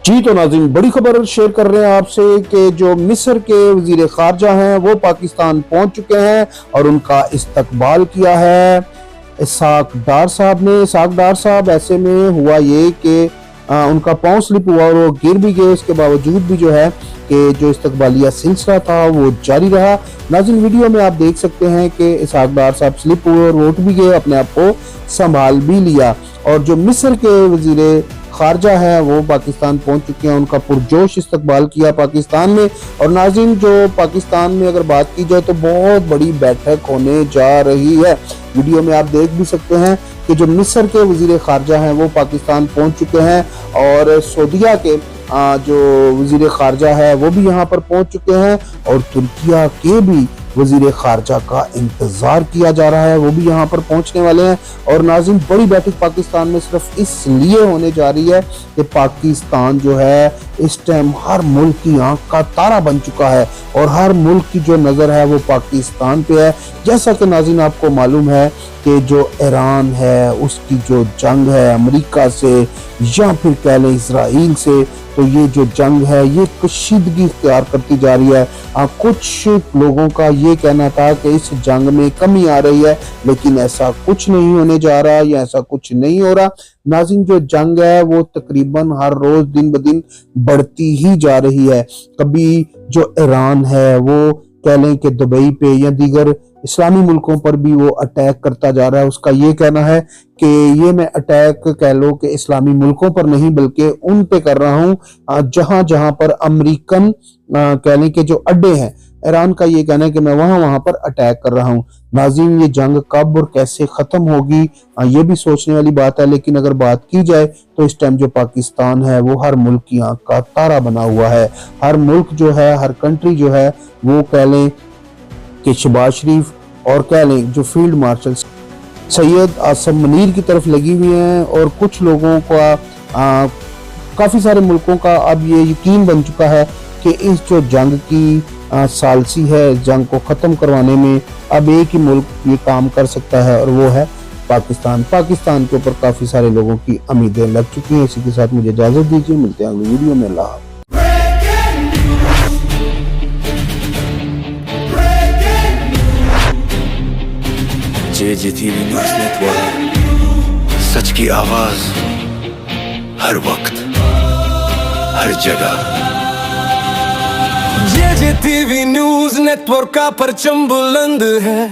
जी तो नाज़रीन, बड़ी खबर शेयर कर रहे हैं आपसे कि जो मिस्र के वज़ीर ख़ारजा हैं वो पाकिस्तान पहुंच चुके हैं और उनका इस्तकबाल किया है इसहाक डार साहब ने। इसहाक डार साहब, ऐसे में हुआ ये कि उनका पाँव स्लिप हुआ और वो गिर भी गए। उसके बावजूद भी जो है कि जो इस्तकबालिया सिलसिला था वो जारी रहा। नाज़रीन, वीडियो में आप देख सकते हैं कि इसहाक डार साहब स्लिप हुए और उठ भी गए, अपने आप को संभाल भी लिया। और जो मिस्र के वज़ीर खारजा है वो पाकिस्तान पहुंच चुके हैं, उनका पुरजोश इस्तकबाल किया पाकिस्तान में। और नाज़रीन, जो पाकिस्तान में अगर बात की जाए तो बहुत बड़ी बैठक होने जा रही है। वीडियो में आप देख भी सकते हैं कि जो मिस्र के वज़ीर खारजा हैं वो पाकिस्तान पहुंच चुके हैं और सऊदीया के जो वज़ीर खारजा है वो भी यहाँ पर पहुंच चुके हैं और तुर्किया के भी वज़ीर खारजा का इंतजार किया जा रहा है, वो भी यहाँ पर पहुंचने वाले हैं। और नाज़रीन, बड़ी बैठक पाकिस्तान में सिर्फ इसलिए होने जा रही है कि पाकिस्तान जो है इस टाइम हर मुल्क की आंख का तारा बन चुका है और हर मुल्क की जो नज़र है वो पाकिस्तान पे है। जैसा कि नाज़रीन आपको मालूम है कि जो ईरान है उसकी जो जंग है अमेरिका से या फिर कह लें इसराइल से, तो ये जो जंग है ये कशीदगी इख्तियार करती जा रही है। कुछ लोगों का ये कहना था कि इस जंग में कमी आ रही है, लेकिन ऐसा कुछ नहीं होने जा रहा या ऐसा कुछ नहीं हो रहा। नाज़रीन, जो जंग है वो तकरीबन हर रोज दिन ब दिन बढ़ती ही जा रही है। कभी जो ईरान है वो कह लें कि दुबई पे या दीगर इस्लामी मुल्कों पर भी वो अटैक करता जा रहा है। उसका ये कहना है कि ये मैं अटैक कह लो कि इस्लामी मुल्कों पर नहीं बल्कि उन पे कर रहा हूँ जहां जहां पर अमेरिकन कह लें कि जो अड्डे हैं। ईरान का ये कहना है कि मैं वहां पर अटैक कर रहा हूँ। नाज़रीन, ये जंग कब और कैसे खत्म होगी ये भी सोचने वाली बात है। लेकिन अगर बात की जाए तो इस टाइम जो पाकिस्तान है वो हर मुल्क की आंख का तारा बना हुआ है। हर मुल्क जो है, हर कंट्री जो है वो कह लें कि शहबाज शरीफ और कह लें जो फील्ड मार्शल सैयद आसम मुनीर की तरफ लगी हुई हैं। और कुछ लोगों का काफ़ी सारे मुल्कों का अब ये यकीन बन चुका है कि इस जो जंग की सालसी है, जंग को ख़त्म करवाने में अब एक ही मुल्क ये काम कर सकता है और वो है पाकिस्तान। पाकिस्तान के ऊपर काफ़ी सारे लोगों की उम्मीदें लग चुकी हैं। इसी के साथ मुझे इजाज़त दीजिए, मिलते हैं अगली वीडियो में। अल्लाह। JJTV न्यूज़ नेटवर्क, सच की आवाज हर वक्त हर जगह। JJTV न्यूज़ नेटवर्क का परचम बुलंद है।